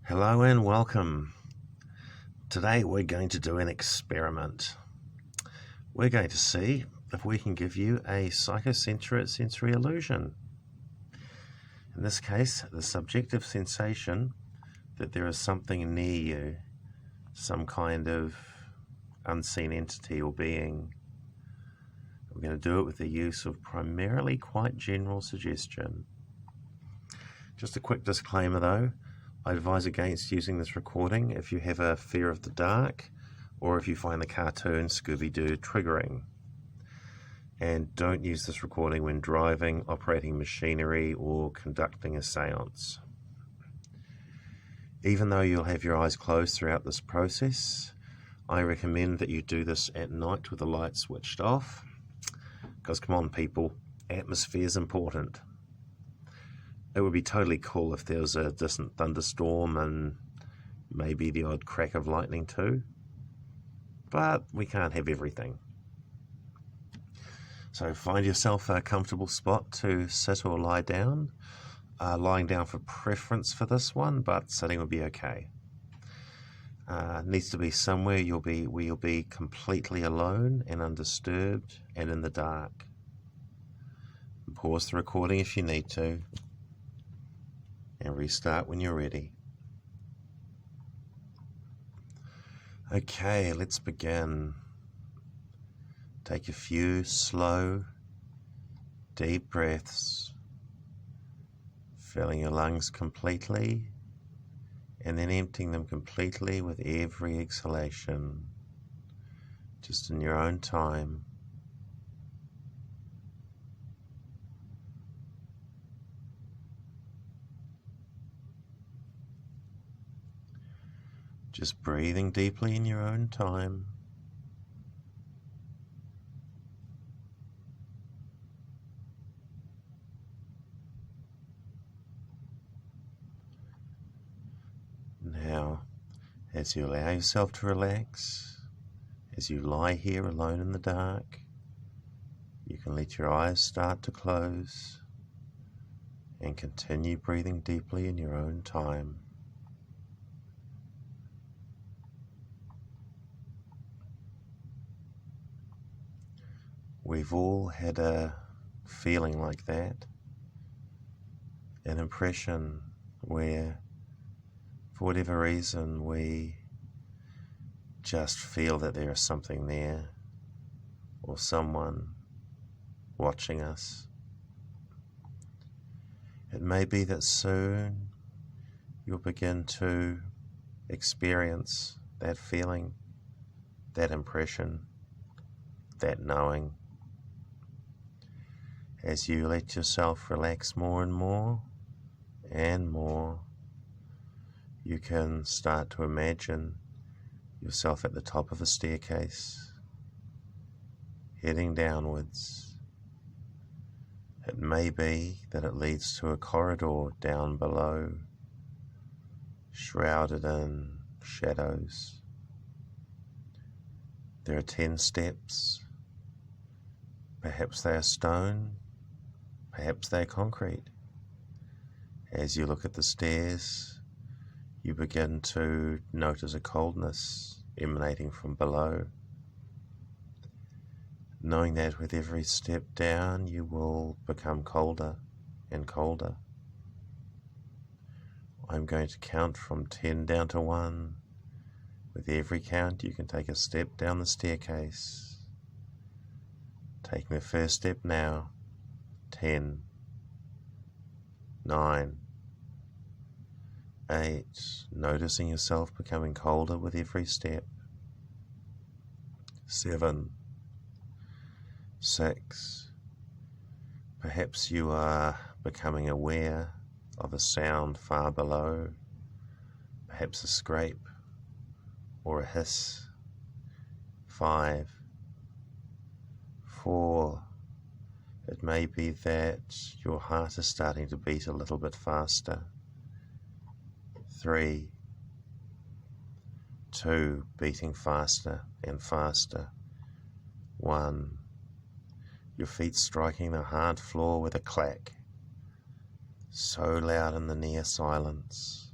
Hello and welcome. Today we're going to do an experiment. We're going to see if we can give you a psychosensory illusion. In this case, the subjective sensation that there is something near you, some kind of unseen entity or being. We're going to do it with the use of primarily quite general suggestion. Just a quick disclaimer though, I advise against using this recording if you have a fear of the dark or if you find the cartoon Scooby Doo triggering. And don't use this recording when driving, operating machinery, or conducting a seance. Even though you'll have your eyes closed throughout this process, I recommend that you do this at night with the lights switched off, because come on people, atmosphere is important. It would be totally cool if there was a distant thunderstorm and maybe the odd crack of lightning too, but we can't have everything. So find yourself a comfortable spot to sit or lie down. Lying down for preference for this one, but sitting will be okay. Needs to be somewhere where you'll be completely alone and undisturbed and in the dark. Pause the recording if you need to, and restart when you're ready. Okay, let's begin. Take a few slow, deep breaths, filling your lungs completely, and then emptying them completely with every exhalation, just in your own time. Just breathing deeply in your own time. Now, as you allow yourself to relax, as you lie here alone in the dark, you can let your eyes start to close and continue breathing deeply in your own time. We've all had a feeling like that, an impression where, for whatever reason, we just feel that there is something there or someone watching us. It may be that soon you'll begin to experience that feeling, that impression, that knowing. As you let yourself relax more and more and more, you can start to imagine yourself at the top of a staircase, heading downwards. It may be that it leads to a corridor down below, shrouded in shadows. There are 10 steps. Perhaps they are stone, perhaps they are concrete. As you look at the stairs, you begin to notice a coldness emanating from below, knowing that with every step down you will become colder and colder. I'm going to count from 10 down to 1. With every count you can take a step down the staircase. Taking the first step now. 10, 9, 8, noticing yourself becoming colder with every step. 7, 6, perhaps you are becoming aware of a sound far below, perhaps a scrape or a hiss. 5, 4, it may be that your heart is starting to beat a little bit faster. 3, 2, beating faster and faster. 1, your feet striking the hard floor with a clack, so loud in the near silence.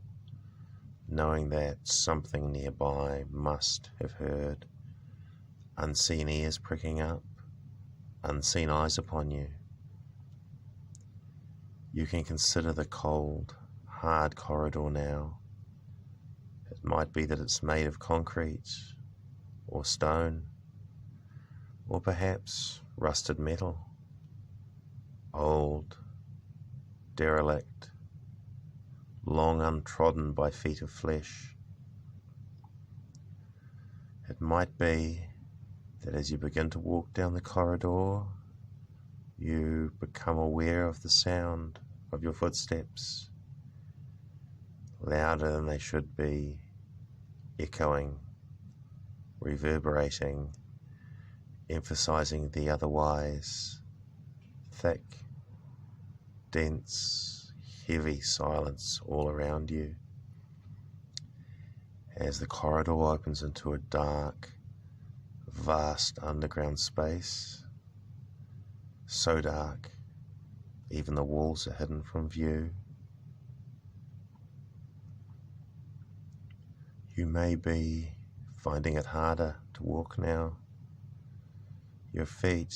knowing that something nearby must have heard, unseen ears pricking up, unseen eyes upon you. You can consider the cold, hard corridor now. It might be that it's made of concrete or stone, or perhaps rusted metal, old, derelict, long untrodden by feet of flesh. It might be that as you begin to walk down the corridor, you become aware of the sound of your footsteps, louder than they should be, echoing, reverberating, emphasizing the otherwise thick, dense, heavy silence all around you. As the corridor opens into a dark, vast underground space, so dark, even the walls are hidden from view. You may be finding it harder to walk now, your feet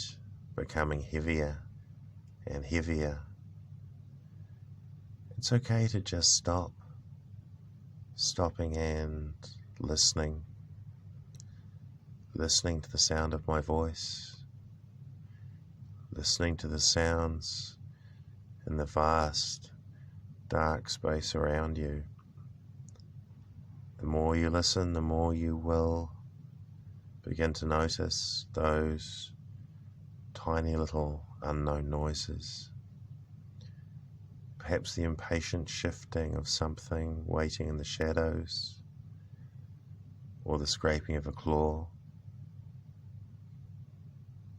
becoming heavier and heavier. It's okay to just stopping and listening to the sound of my voice, listening to the sounds in the vast, dark space around you. The more you listen, the more you will begin to notice those tiny little unknown noises. Perhaps the impatient shifting of something waiting in the shadows, or the scraping of a claw,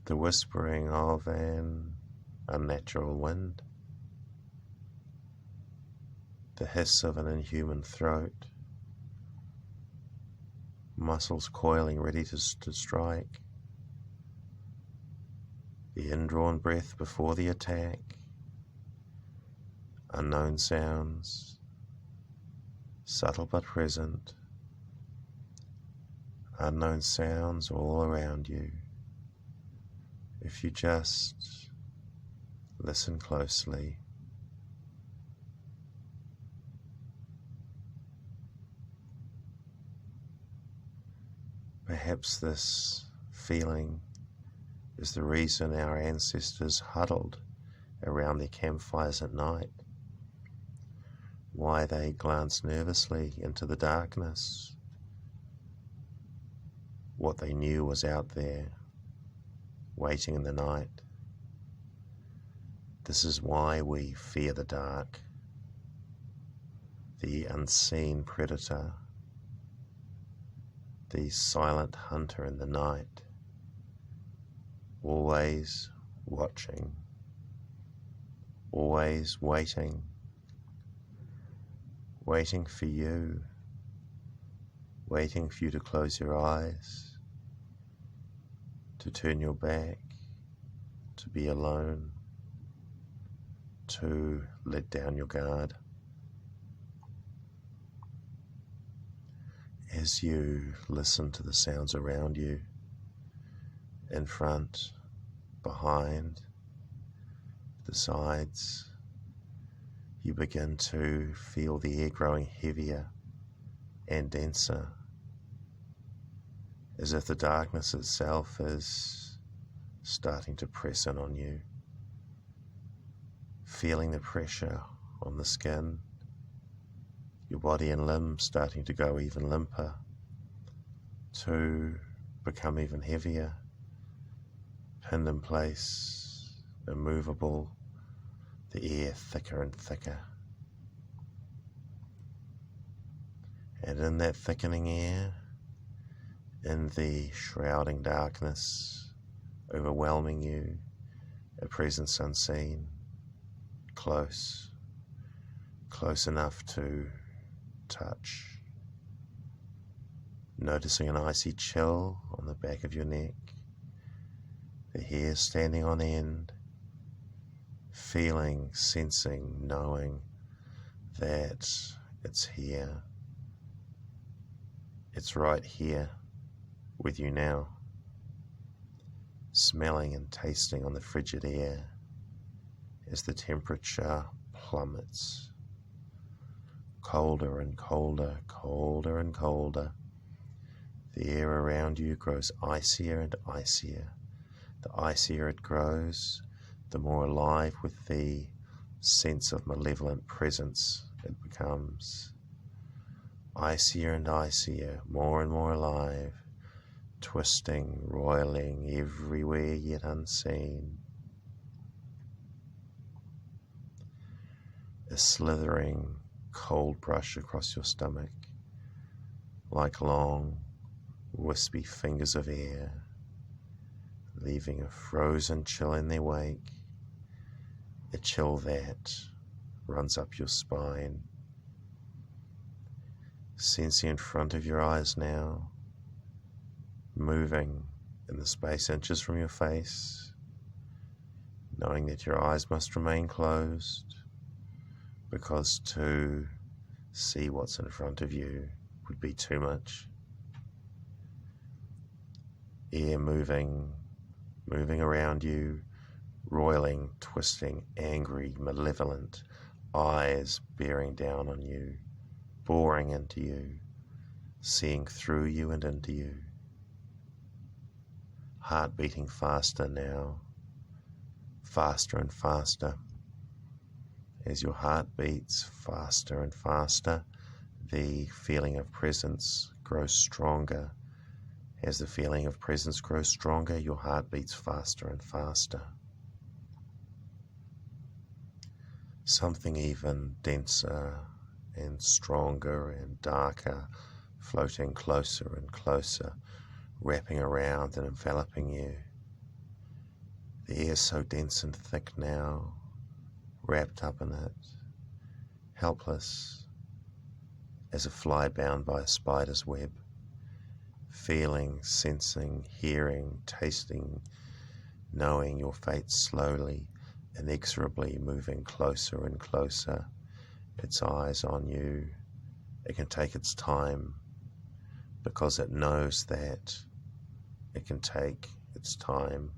the whispering of an unnatural wind, the hiss of an inhuman throat, muscles coiling ready to strike, the indrawn breath before the attack, unknown sounds, subtle but present, unknown sounds all around you. If you just listen closely, perhaps this feeling is the reason our ancestors huddled around their campfires at night, why they glanced nervously into the darkness. What they knew was out there, waiting in the night. This is why we fear the dark, the unseen predator, the silent hunter in the night, always watching, always waiting for you, waiting for you to close your eyes, to turn your back, to be alone, to let down your guard. As you listen to the sounds around you, in front, behind, the sides, you begin to feel the air growing heavier and denser, as if the darkness itself is starting to press in on you, feeling the pressure on the skin, your body and limbs starting to go even limper, to become even heavier, pinned in place, immovable, the air thicker and thicker. And in that thickening air, in the shrouding darkness, overwhelming you, a presence unseen, close enough to touch, noticing an icy chill on the back of your neck, the hair standing on end, feeling, sensing, knowing that it's here, It's right here with you now, smelling and tasting on the frigid air as the temperature plummets. Colder and colder, colder and colder. The air around you grows icier and icier. The icier it grows, the more alive with the sense of malevolent presence it becomes. Icier and icier, more and more alive, twisting, roiling everywhere yet unseen. A slithering cold brush across your stomach, like long, wispy fingers of air, leaving a frozen chill in their wake, a chill that runs up your spine. Sense in front of your eyes now, moving in the space inches from your face, knowing that your eyes must remain closed, because to see what's in front of you would be too much. Air moving around you, roiling, twisting, angry, malevolent, eyes bearing down on you, boring into you, seeing through you and into you. Heart beating faster now, faster and faster. As your heart beats faster and faster, the feeling of presence grows stronger. As the feeling of presence grows stronger, your heart beats faster and faster. Something even denser and stronger and darker, floating closer and closer, wrapping around and enveloping you. The air is so dense and thick now, wrapped up in it, helpless as a fly bound by a spider's web, feeling, sensing, hearing, tasting, knowing your fate slowly, inexorably moving closer and closer, its eyes on you. It can take its time because it knows that it can take its time.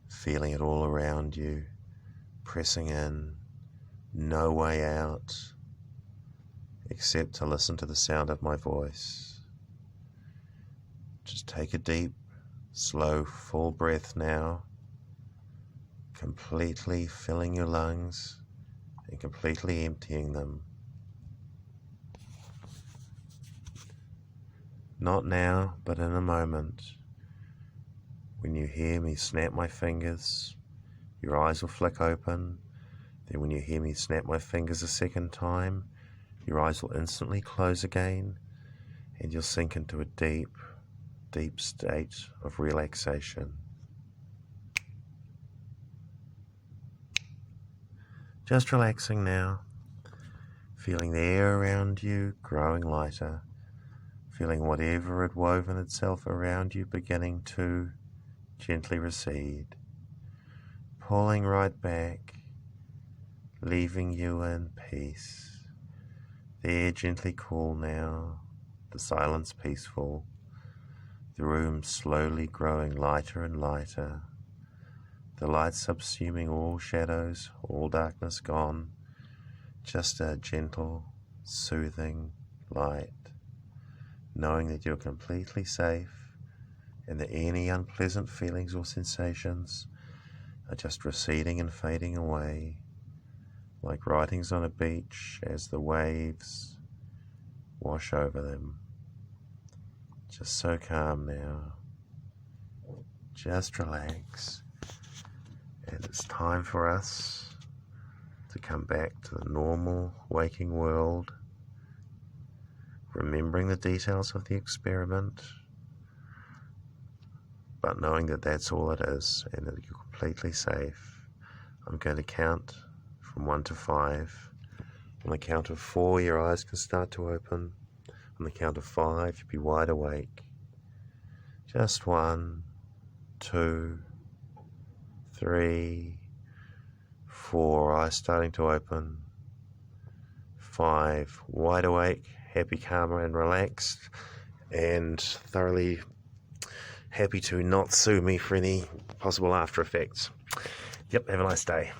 Feeling it all around you, pressing in, no way out except to listen to the sound of my voice. Just take a deep, slow, full breath now, completely filling your lungs and completely emptying them. Not now, but in a moment. When you hear me snap my fingers, your eyes will flick open. Then when you hear me snap my fingers a second time, your eyes will instantly close again, and you'll sink into a deep, deep state of relaxation. Just relaxing now, feeling the air around you growing lighter, feeling whatever had woven itself around you beginning to gently recede, pulling right back, leaving you in peace. The air gently cool now, the silence peaceful, the room slowly growing lighter and lighter, the light subsuming all shadows, all darkness gone, just a gentle, soothing light, knowing that you're completely safe and that any unpleasant feelings or sensations are just receding and fading away, like writings on a beach as the waves wash over them. Just so calm now. Just relax. And it's time for us to come back to the normal waking world, remembering the details of the experiment, but knowing that that's all it is and that you're completely safe. I'm going to count from 1 to 5. On the count of 4, your eyes can start to open. On the count of 5, you'll be wide awake. Just 1, 2, 3, 4, eyes starting to open. 5, wide awake, happy, calm and relaxed, and thoroughly happy to not sue me for any possible after effects. Yep, have a nice day.